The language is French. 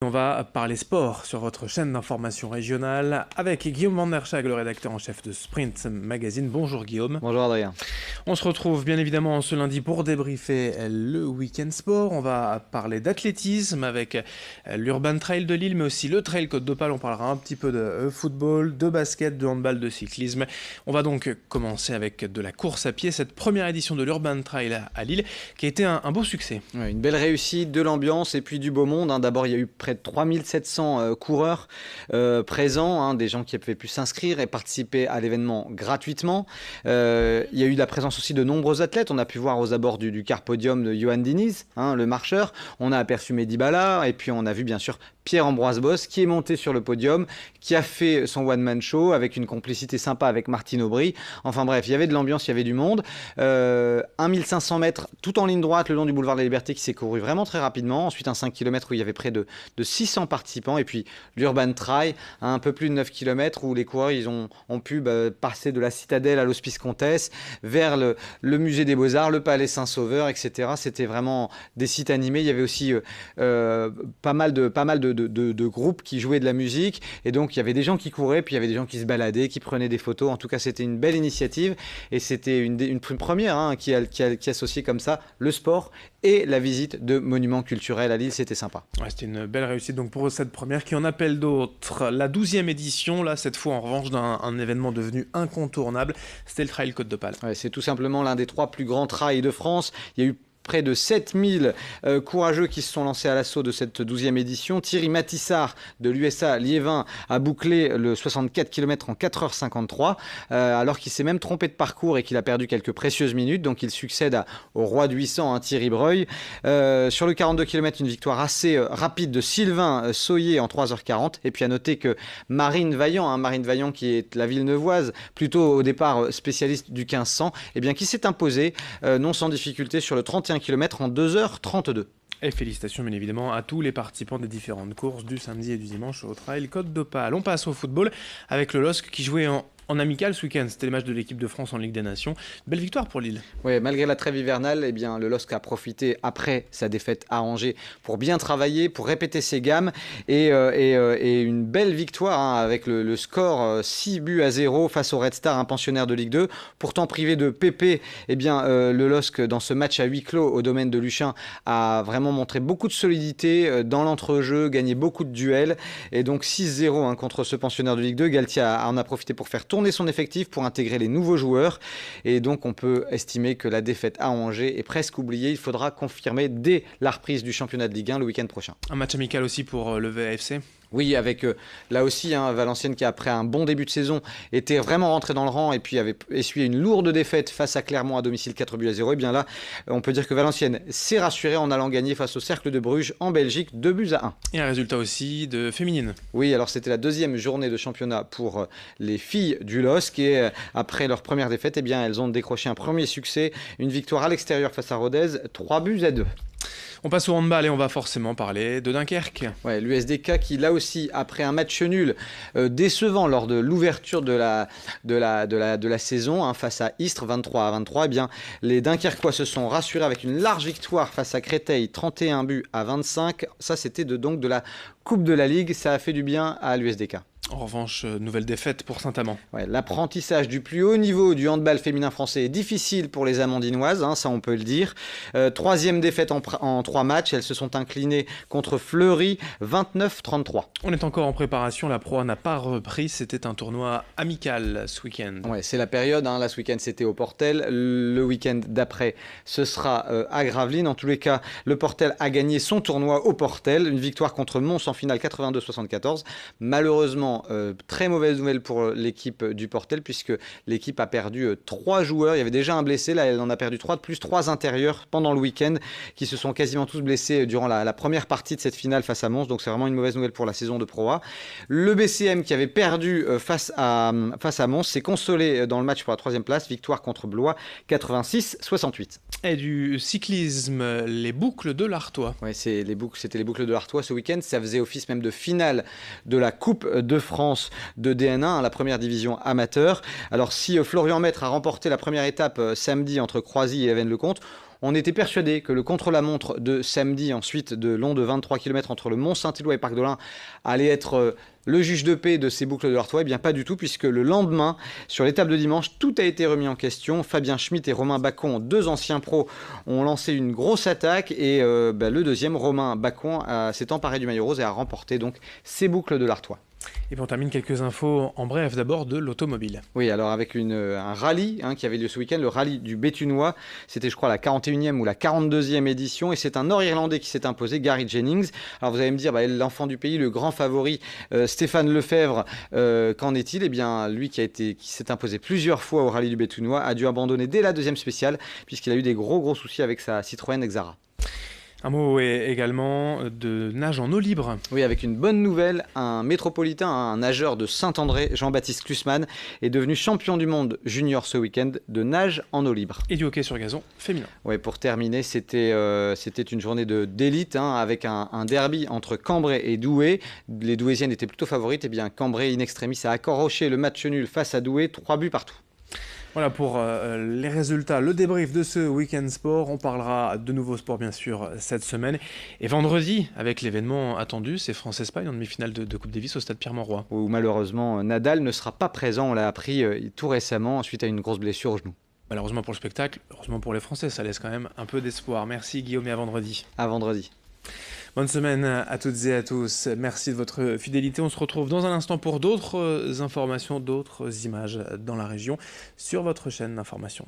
On va parler sport sur votre chaîne d'information régionale avec Guillaume Van der Schag, le rédacteur en chef de Sprint Magazine. Bonjour Guillaume. Bonjour Adrien. On se retrouve bien évidemment ce lundi pour débriefer le week-end sport. On va parler d'athlétisme avec l'Urban Trail de Lille, mais aussi le Trail Côte d'Opale. On parlera un petit peu de football, de basket, de handball, de cyclisme. On va donc commencer avec de la course à pied, cette première édition de l'Urban Trail à Lille qui a été un beau succès. Ouais, une belle réussite, de l'ambiance et puis du beau monde. D'abord, il y a eu près de 3700 coureurs présents, des gens qui avaient pu s'inscrire et participer à l'événement gratuitement. Il y a eu la présence aussi de nombreux athlètes. On a pu voir aux abords du car podium de Johan Diniz, le marcheur. On a aperçu Mehdi Bala et puis on a vu bien sûr Pierre-Ambroise Boss qui est monté sur le podium, qui a fait son one-man show avec une complicité sympa avec Martine Aubry. Enfin bref, il y avait de l'ambiance, il y avait du monde. 1500 mètres tout en ligne droite le long du boulevard de la Liberté qui s'est couru vraiment très rapidement. Ensuite un 5 km où il y avait près de 600 participants. Et puis l'Urban Trail à un peu plus de 9 km où les coureurs ont pu passer de la Citadelle à l'Hospice Comtesse vers le musée des Beaux-Arts, le Palais Saint-Sauveur, etc. C'était vraiment des sites animés. Il y avait aussi pas mal de groupes qui jouaient de la musique. Et donc il y avait des gens qui couraient, puis il y avait des gens qui se baladaient, qui prenaient des photos. En tout cas, c'était une belle initiative. Et c'était une première qui associait comme ça le sport et la visite de monuments culturels à Lille. C'était sympa. Ouais, c'était une belle réussite donc pour cette première qui en appelle d'autres. La 12e édition, là, cette fois en revanche d'un événement devenu incontournable, c'était le Trail Côte d'Opale. Ouais, c'est tout simplement l'un des 3 plus grands trails de France. Il y a eu près de 7000 courageux qui se sont lancés à l'assaut de cette 12e édition. Thierry Matissart de l'USA Liévin a bouclé le 64 km en 4h53, alors qu'il s'est même trompé de parcours et qu'il a perdu quelques précieuses minutes. Donc il succède au roi du 800, Thierry Breuil. Sur le 42 km, une victoire assez rapide de Sylvain Soyer en 3h40. Et puis à noter que Marine Vaillant qui est la Villeneuvoise, plutôt au départ spécialiste du 1500, qui s'est imposée non sans difficulté sur le 31 km en 2h32. Et félicitations bien évidemment à tous les participants des différentes courses du samedi et du dimanche au Trail Côte d'Opale. On passe au football avec le LOSC qui jouait en amical ce week-end. C'était le match de l'équipe de France en Ligue des Nations. Belle victoire pour Lille. Oui, malgré la trêve hivernale, le LOSC a profité après sa défaite à Angers pour bien travailler, pour répéter ses gammes et une belle victoire avec le score 6-0 face au Red Star, un pensionnaire de Ligue 2. Pourtant privé de Pépé, le LOSC dans ce match à huis clos au domaine de Luchin a vraiment montré beaucoup de solidité dans l'entrejeu, gagné beaucoup de duels et donc 6-0 contre ce pensionnaire de Ligue 2. Galtier en a profité pour faire tourner son effectif, pour intégrer les nouveaux joueurs et donc on peut estimer que la défaite à Angers est presque oubliée. Il faudra confirmer dès la reprise du championnat de Ligue 1 le week-end prochain. Un match amical aussi pour le VAFC. Oui, avec là aussi Valenciennes qui après un bon début de saison était vraiment rentré dans le rang et puis avait essuyé une lourde défaite face à Clermont à domicile 4-0. Et bien là, on peut dire que Valenciennes s'est rassurée en allant gagner face au Cercle de Bruges en Belgique 2-1. Et un résultat aussi de féminine. Oui, alors c'était la 2e journée de championnat pour les filles du LOSC et après leur première défaite, elles ont décroché un premier succès, une victoire à l'extérieur face à Rodez, 3-2. On passe au handball et on va forcément parler de Dunkerque. Ouais, l'USDK qui là aussi après un match nul décevant lors de l'ouverture de la saison face à Istres 23-23, les Dunkerquois se sont rassurés avec une large victoire face à Créteil 31-25. Ça c'était donc de la Coupe de la Ligue, ça a fait du bien à l'USDK. En revanche, nouvelle défaite pour Saint-Amand. Ouais, l'apprentissage du plus haut niveau du handball féminin français est difficile pour les Amandinoises, ça on peut le dire. 3e défaite en 3 matchs, elles se sont inclinées contre Fleury 29-33. On est encore en préparation, la Pro A n'a pas repris, c'était un tournoi amical ce week-end. Ouais, c'est la période, là ce week-end c'était au Portel, le week-end d'après ce sera à Gravelines. En tous les cas, le Portel a gagné son tournoi au Portel, une victoire contre Mons en finale 82-74. Malheureusement, très mauvaise nouvelle pour l'équipe du Portel puisque l'équipe a perdu 3 joueurs. Il y avait déjà un blessé, là elle en a perdu 3 de plus, 3 intérieurs pendant le week-end qui se sont quasiment tous blessés durant la première partie de cette finale face à Mons. Donc c'est vraiment une mauvaise nouvelle pour la saison de Pro A. Le BCM qui avait perdu face à Mons s'est consolé dans le match pour la 3e place, victoire contre Blois 86-68. Et du cyclisme, les boucles de l'Artois. Ouais, c'était les boucles de l'Artois ce week-end. Ça faisait office même de finale de la Coupe de France de DN1, la première division amateur. Alors si Florian Maître a remporté la première étape samedi entre Croisy et Avesnes-le-Comte, On était persuadé que le contre-la-montre de samedi, ensuite de long de 23 km entre le Mont-Saint-Éloi et Parc d'Olin, allait être le juge de paix de ces boucles de l'Artois. Eh bien pas du tout, puisque le lendemain, sur l'étape de dimanche, tout a été remis en question. Fabien Schmitt et Romain Bacon, 2 anciens pros, ont lancé une grosse attaque et le deuxième, Romain Bacon, s'est emparé du maillot rose et a remporté donc ces boucles de l'Artois. Et puis on termine quelques infos en bref, d'abord de l'automobile. Oui, alors avec un rallye qui avait lieu ce week-end, le rallye du Béthunois, c'était je crois la 41e ou la 42e édition, et c'est un Nord-Irlandais qui s'est imposé, Gary Jennings. Alors vous allez me dire, l'enfant du pays, le grand favori, Stéphane Lefebvre, qu'en est-il? Eh bien lui qui s'est imposé plusieurs fois au rallye du Béthunois, a dû abandonner dès la deuxième spéciale, puisqu'il a eu des gros soucis avec sa Citroën Exara. Un mot également de nage en eau libre. Oui, avec une bonne nouvelle, un métropolitain, un nageur de Saint-André, Jean-Baptiste Klusman, est devenu champion du monde junior ce week-end de nage en eau libre. Et du hockey sur gazon féminin. Oui, pour terminer, c'était une journée d'élite avec un derby entre Cambrai et Douai. Les Douaisiennes étaient plutôt favorites. Eh bien, Cambrai in extremis a accroché le match nul face à Douai, 3 buts partout. Voilà pour les résultats, le débrief de ce week-end sport. On parlera de nouveaux sports bien sûr cette semaine. Et vendredi, avec l'événement attendu, c'est France-Espagne en demi-finale de Coupe Davis au stade Pierre-Mauroy. Où malheureusement Nadal ne sera pas présent, on l'a appris tout récemment suite à une grosse blessure au genou. Malheureusement pour le spectacle, heureusement pour les Français, ça laisse quand même un peu d'espoir. Merci Guillaume et à vendredi. À vendredi. Bonne semaine à toutes et à tous. Merci de votre fidélité. On se retrouve dans un instant pour d'autres informations, d'autres images dans la région sur votre chaîne d'information.